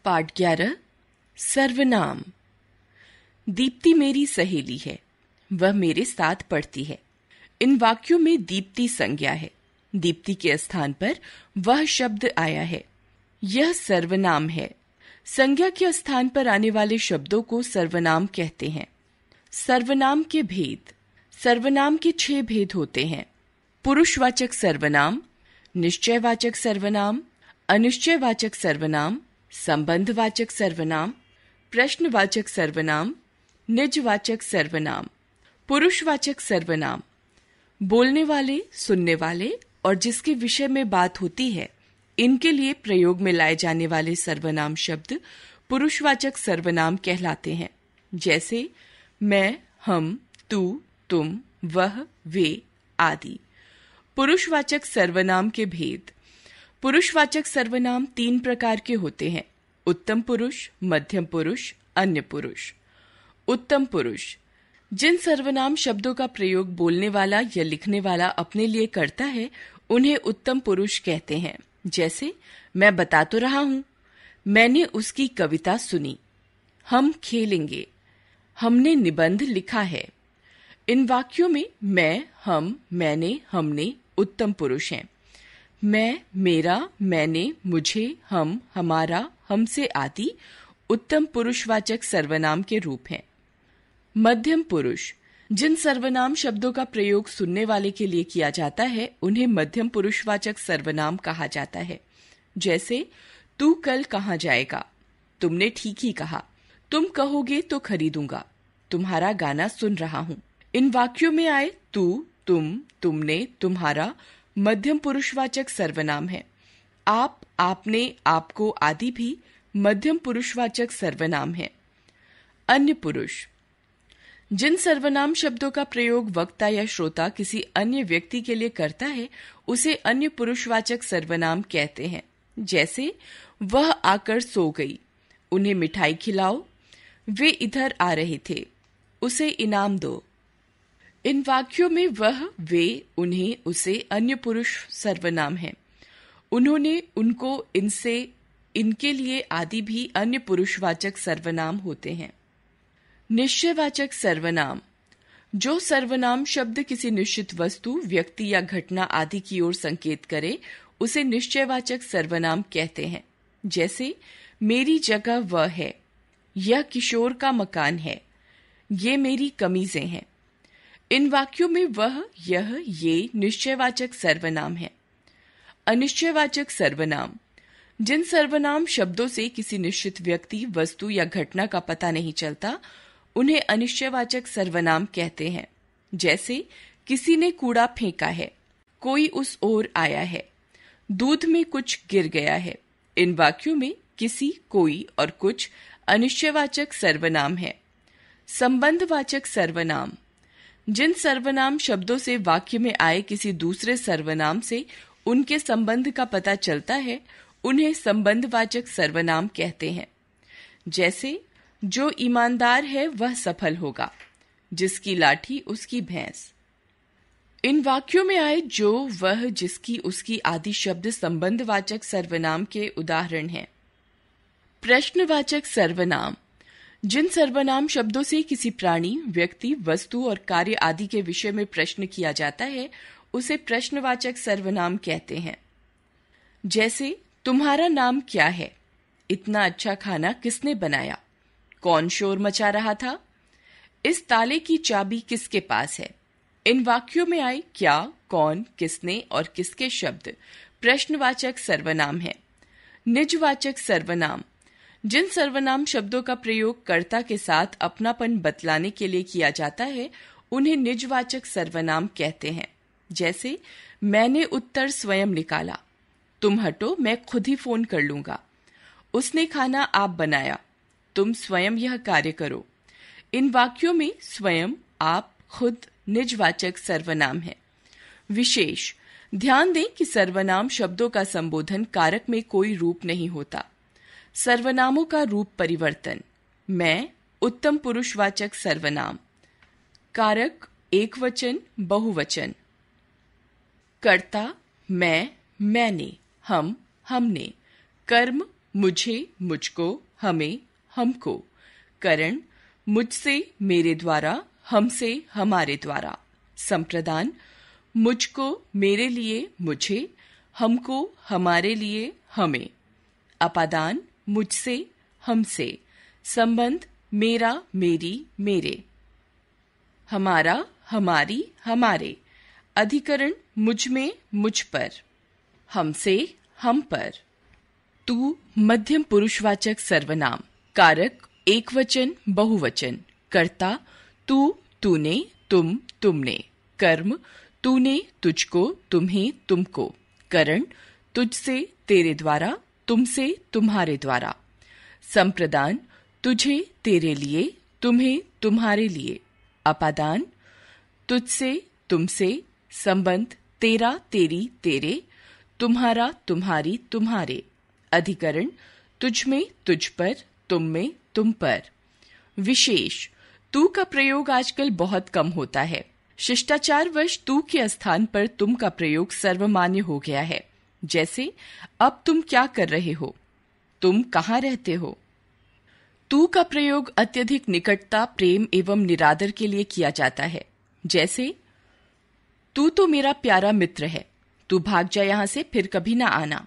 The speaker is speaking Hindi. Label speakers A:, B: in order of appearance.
A: पाठ 11 सर्वनाम। दीप्ति मेरी सहेली है, वह मेरे साथ पढ़ती है। इन वाक्यों में दीप्ति संज्ञा है। दीप्ति के स्थान पर वह शब्द आया है। यह सर्वनाम है। संज्ञा के स्थान पर आने वाले शब्दों को सर्वनाम कहते हैं। सर्वनाम के भेद। सर्वनाम के 6 भेद होते हैं। पुरुषवाचक सर्वनाम, निश्चयवाचक सर्वनाम, अनिश्चयवाचक सर्वनाम, संबंधवाचक सर्वनाम, प्रश्नवाचक सर्वनाम, निजवाचक सर्वनाम। पुरुषवाचक सर्वनाम बोलने वाले, सुनने वाले और जिसके विषय में बात होती है, इनके लिए प्रयोग में लाए जाने वाले सर्वनाम शब्द पुरुषवाचक सर्वनाम कहलाते हैं। जैसे मैं, हम, तू, तुम, वह, वे आदि। पुरुषवाचक सर्वनाम के भेद। पुरुषवाचक सर्वनाम 3 प्रकार के होते हैं: उत्तम पुरुष, मध्यम पुरुष, अन्य पुरुष। उत्तम पुरुष जिन सर्वनाम शब्दों का प्रयोग बोलने वाला या लिखने वाला अपने लिए करता है, उन्हें उत्तम पुरुष कहते हैं। जैसे मैं बता तो रहा हूं, मैंने उसकी कविता सुनी, हम खेलेंगे, हमने निबंध लिखा है। इन वाक्यों में मैं, हम, मैंने, हमने उत्तम पुरुष हैं। मैं, मेरा, मैंने, मुझे, हम, हमारा, हमसे आदि उत्तम पुरुषवाचक सर्वनाम के रूप हैं। मध्यम पुरुष जिन सर्वनाम शब्दों का प्रयोग सुनने वाले के लिए किया जाता है, उन्हें मध्यम पुरुषवाचक सर्वनाम कहा जाता है। जैसे तू कल कहाँ जाएगा, तुमने ठीक ही कहा, तुम कहोगे तो खरीदूंगा, तुम्हारा गाना सुन रहा हूं। इन वाक्यों में आए तू, तुम, तुमने, तुम्हारा मध्यम पुरुषवाचक सर्वनाम है। आप, आपने, आपको आदि भी मध्यम पुरुषवाचक सर्वनाम है। अन्य पुरुष जिन सर्वनाम शब्दों का प्रयोग वक्ता या श्रोता किसी अन्य व्यक्ति के लिए करता है, उसे अन्य पुरुषवाचक सर्वनाम कहते हैं। जैसे वह आकर सो गई, उन्हें मिठाई खिलाओ, वे इधर आ रहे थे, उसे इनाम दो। इन वाक्यों में वह, वे, उन्हें, उसे अन्य पुरुष सर्वनाम है। उन्होंने, उनको, इनसे, इनके लिए आदि भी अन्य पुरुषवाचक सर्वनाम होते हैं। निश्चयवाचक सर्वनाम जो सर्वनाम शब्द किसी निश्चित वस्तु, व्यक्ति या घटना आदि की ओर संकेत करे, उसे निश्चयवाचक सर्वनाम कहते हैं। जैसे मेरी जगह वह है, यह किशोर का मकान है, ये मेरी कमीजें हैं। इन वाक्यों में वह, यह, ये निश्चयवाचक सर्वनाम है। अनिश्चयवाचक सर्वनाम जिन सर्वनाम शब्दों से किसी निश्चित व्यक्ति, वस्तु या घटना का पता नहीं चलता, उन्हें अनिश्चयवाचक सर्वनाम कहते हैं। जैसे किसी ने कूड़ा फेंका है, कोई उस ओर आया है, दूध में कुछ गिर गया है। इन वाक्यों में किसी, कोई और कुछ अनिश्चयवाचक सर्वनाम है। संबंधवाचक सर्वनाम जिन सर्वनाम शब्दों से वाक्य में आए किसी दूसरे सर्वनाम से उनके संबंध का पता चलता है, उन्हें संबंधवाचक सर्वनाम कहते हैं। जैसे जो ईमानदार है वह सफल होगा, जिसकी लाठी उसकी भैंस। इन वाक्यों में आए जो, वह, जिसकी, उसकी आदि शब्द संबंधवाचक सर्वनाम के उदाहरण हैं। प्रश्नवाचक सर्वनाम जिन सर्वनाम शब्दों से किसी प्राणी, व्यक्ति, वस्तु और कार्य आदि के विषय में प्रश्न किया जाता है, उसे प्रश्नवाचक सर्वनाम कहते हैं। जैसे तुम्हारा नाम क्या है, इतना अच्छा खाना किसने बनाया, कौन शोर मचा रहा था, इस ताले की चाबी किसके पास है। इन वाक्यों में आए क्या, कौन, किसने और किसके शब्द प्रश्नवाचक सर्वनाम है। निजवाचक सर्वनाम जिन सर्वनाम शब्दों का प्रयोग कर्ता के साथ अपनापन बतलाने के लिए किया जाता है, उन्हें निजवाचक सर्वनाम कहते हैं। जैसे मैंने उत्तर स्वयं निकाला, तुम हटो, मैं खुद ही फोन कर लूंगा, उसने खाना आप बनाया, तुम स्वयं यह कार्य करो। इन वाक्यों में स्वयं, आप, खुद निजवाचक सर्वनाम है। विशेष ध्यान दें कि सर्वनाम शब्दों का संबोधन कारक में कोई रूप नहीं होता। सर्वनामों का रूप परिवर्तन। मैं, उत्तम पुरुषवाचक सर्वनाम। कारक एकवचन, बहुवचन। कर्ता मैं, मैंने, हम, हमने। कर्म मुझे, मुझको, हमें, हमको। करण, मुझसे, मेरे द्वारा, हमसे, हमारे द्वारा। संप्रदान, मुझको, मेरे लिए, मुझे, हमको, हमारे लिए, हमें। अपादान, मुझसे, हमसे। संबंध, मेरा, मेरी, मेरे। हमारा, हमारी, हमारे। अधिकरण, मुझ में, मुझ पर। हमसे, हम पर। तू मध्यम पुरुषवाचक सर्वनाम। कारक, एकवचन, बहुवचन। कर्ता, तू, तूने, तुम, तुमने। कर्म, तूने, तुझको, तुम्हें, तुमको। करण, तुझसे, तेरे द्वारा, तुमसे, तुम्हारे द्वारा। संप्रदान, तुझे, तेरे लिए, तुम्हें, तुम्हारे लिए। अपादान, तुझसे, तुमसे। संबंध, तेरा, तेरी, तेरे। तुम्हारा, तुम्हारी, तुम्हारे। अधिकरण, तुझ में, तुझ पर, तुम में, तुम पर। विशेष, तू का प्रयोग आजकल बहुत कम होता है। शिष्टाचारवश तू के स्थान पर तुम का प्रयोग सर्वमान्य हो गया है। जैसे, अब तुम क्या कर रहे हो, तुम कहाँ रहते हो। तू का प्रयोग अत्यधिक निकटता, प्रेम एवं निरादर के लिए किया जाता है। जैसे, तू तो मेरा प्यारा मित्र है, तू भाग जा यहां से, फिर कभी ना आना।